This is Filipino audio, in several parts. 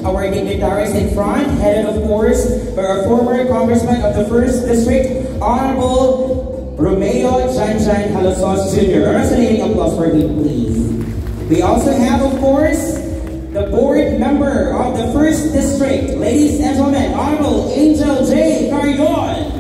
our dignitaries in front, headed of course by our former Congressman of the 1st District, Honorable Romeo Janjan Halosos Jr. A resonating applause for him, please. We also have, of course, the board member of the 1st District, ladies and gentlemen, Honorable Angel J. Carion.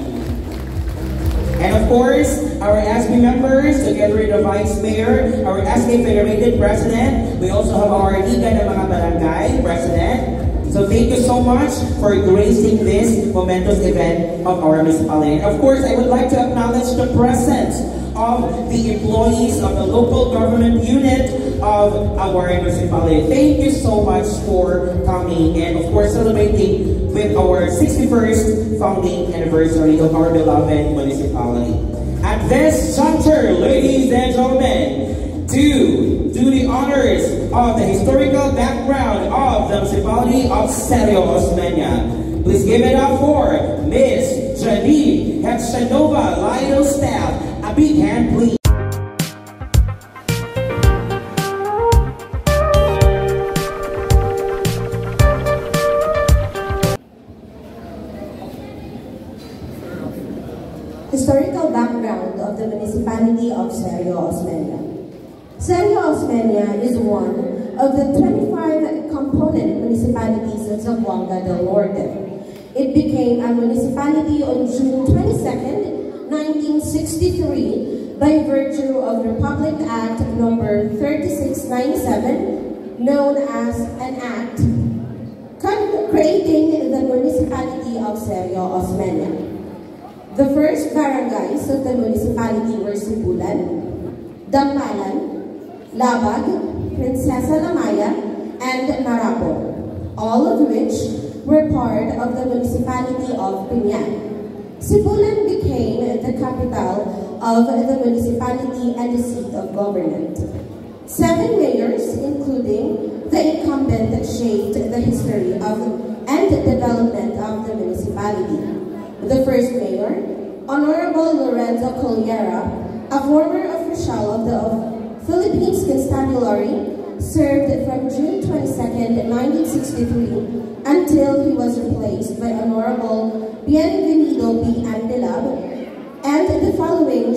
And of course, our SB members, together with the Vice Mayor, our SB Federated President. We also have our Liga ng mga Barangay President. So thank you so much for gracing this momentous event of our municipality. And of course, I would like to acknowledge the presence of the employees of the local government unit of our municipality. Thank you so much for coming and of course celebrating with our 61st founding anniversary of our beloved municipality. At this juncture, ladies and gentlemen, to do the honors of the historical background of the municipality of Sergio Osmeña, please give it up for Miss Janine Hechanova, Lido staff. A big hand, please. Historical background of the municipality of Sergio Osmeña. Sergio Osmeña is one of the 25 component municipalities of Zamboanga del Norte. It became a municipality on June 22nd, 1963 by virtue of Republic Act number 3697, known as an act creating the municipality of Sergio Osmeña. The first barangays of the municipality were Sibulan, Dampalan, Labag, Princesa Lamaya, and Marapo, all of which were part of the municipality of Piñan. Sibulan became the capital of the municipality and the seat of government. 7 mayors, including the incumbent, shaped the history of and development of the municipality. The first mayor, Honorable Lorenzo Colliera, a former official of the Philippines Constabulary, served from June 22nd, 1963 until he was replaced by Honorable Bienvenido B. Andelab, and the following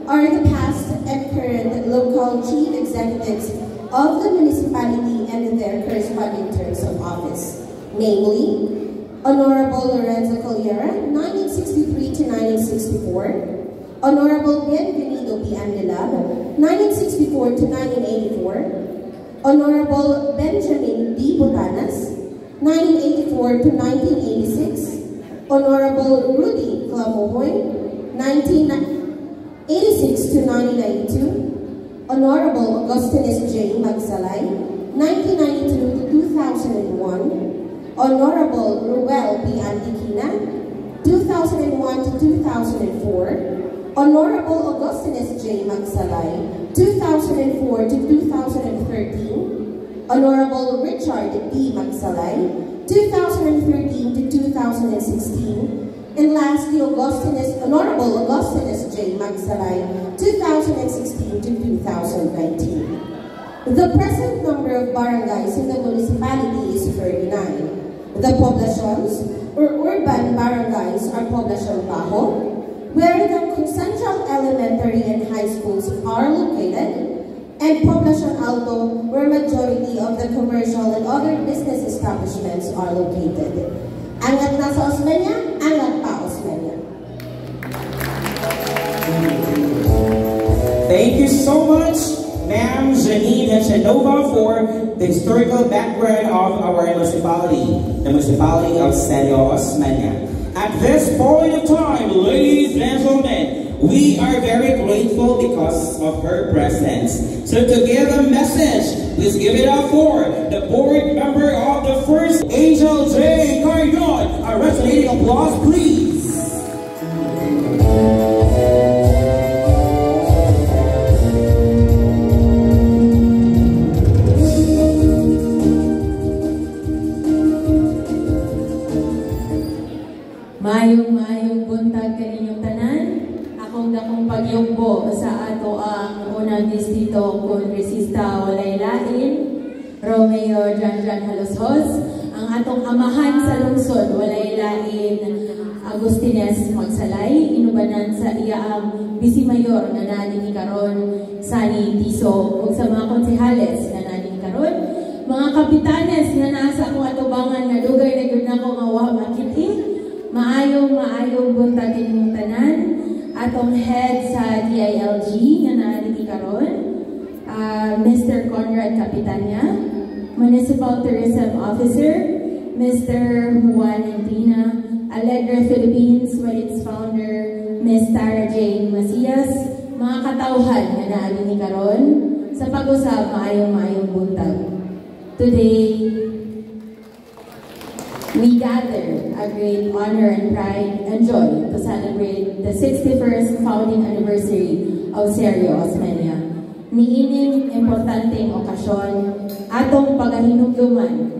are the past and current local chief executives of the municipality and their corresponding terms of office, namely, Honorable Lorenzo Colliera, 1963 to 1964, Honorable Bienvenido B. Andelab, 1964 to 1984, Honorable Benjamin D. Botanas, 1984 to 1986, Honorable Rudy Clamohoy, 1986 to 1992, Honorable Augustinus J. Magsalay, 1992 to 2001, Honorable Ruel B. Antiquina, 2001 to 2004, Honorable Augustinus J. Magsalay, 2004 to 2013, Honorable Richard B. Magsalay, 2013 to 2016, and lastly, Honorable Augustinus J. Magsalay, 2016 to 2019. The present number of barangays in the municipality is 39. The poblations, or urban barangays, are Poblacion Bajo, where the Central Elementary and High Schools are located, and Poblacion Alto, where majority of the commercial and other business establishments are located. Angat na sa Osmeña, angat pa Osmeña. Thank you so much, Ma'am Janine Hechanova, for the historical background of our municipality, the municipality of Sergio Osmeña. At this point of time, ladies and gentlemen, we are very grateful because of her presence. So to give a message, please give it up for the board member of the 1st, Angel J. Carion. A resonating applause, please. Mayong buntag kaninyong tanan. Akong dakong pagyugbo sa ato ang unang distrito kongresista walay lain, Romeo Janjan Halosos, ang atong amahan sa lungsod, walay lain Agustines Magsalay, inubanan sa iyaang Vice Mayor nga nanin karon Sani Tiso ug sa mga konsehales nga nanin karon, mga kapitanes nga nasa akong atubangan nga dugay na gyud nako nga wa makiti. Maayong buntag inyong tanan, atong head sa DILG nga nanin karon, Mr. Conrad Capitania, Municipal Tourism Officer Mr. Juan Entrina, Allegra Philippines with its founder, Ms. Tara Jane Macias, mga katauhan nga naali ni karon sa pag-usab maayong buntag. Today, we gather a great honor and pride and joy to celebrate the 61st founding anniversary of Sergio Osmeña. Niining importanteng okasyon, atong pagahinugduman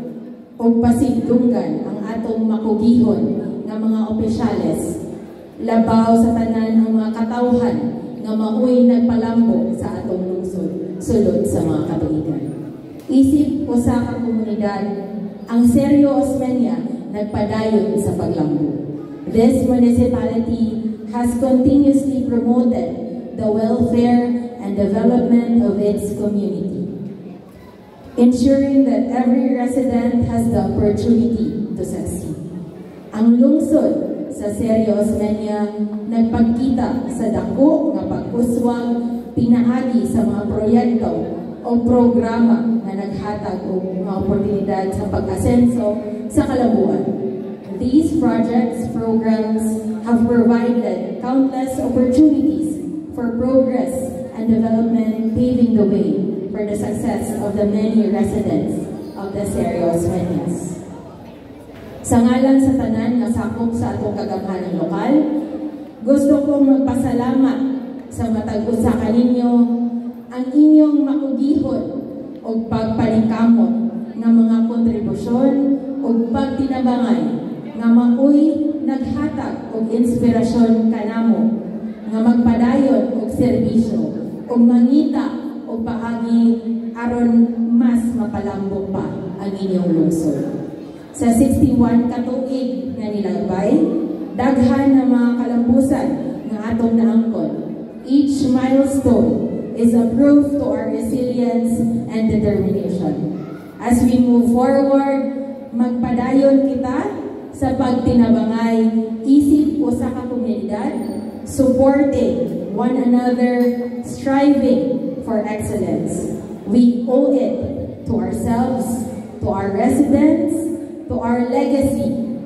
o pasigdunggan ang atong makugihon ng mga opisyales, labaw sa tanan ang mga katawhan nga maoy nagpalambo sa atong lungsod, sulod sa mga katuigan. Isip usa ka komunidad, ang Sergio Osmeña nagpadayon sa paglambo. This municipality has continuously promoted the welfare and development of its community, ensuring that every resident has the opportunity to succeed. Ang lungsod sa Sergio Osmeña nagpagkita sa dako nga pag-uswag pinaagi sa mga proyekto o programa na naghatag og mga oportunidad sa pag-asenso sa kalabuan. These projects, programs have provided countless opportunities for progress and development, paving the way for the success of the many residents of the Sergio Osmeñas. Sa ngalan sa tanan nga sakop sa atong kagamhanang lokal, gusto kong magpasalamat sa matag usa kaninyo ang inyong makugihon o pagpalingkamot nga mga kontribusyon o pagtinabangay nga maoy naghatag og inspirasyon kanamo nga magpadayon og serbisyo o mangita o paagi aron mas mapalambong pa ang inyong lungsod. Sa 61 katuig nga nilagay, daghan na mga kalampusan nga atong naangkon. Each milestone is a proof to our resilience and determination. As we move forward, magpadayon kita sa pagtinabangay isip usa ka komunidad, supporting one another, striving for excellence. We owe it to ourselves, to our residents, to our legacy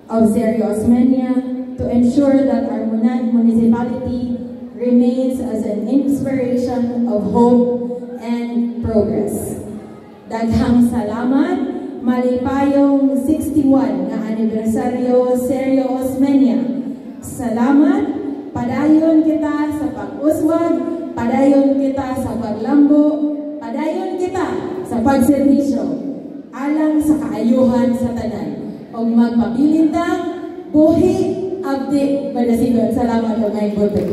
of Sergio Osmeña to ensure that our municipality remains as an inspiration of hope and progress. Daghang salamat, malipayong 61 nga anibersaryo Sergio Osmeña. Salamat, padayon kita sa pag-uswag, padayon kita sa paglambo, padayon kita sa pagserbisyo alang sa kaayuhan sa tanan o magpabilintang buhi abdi badasigon. Salamat o may buntag.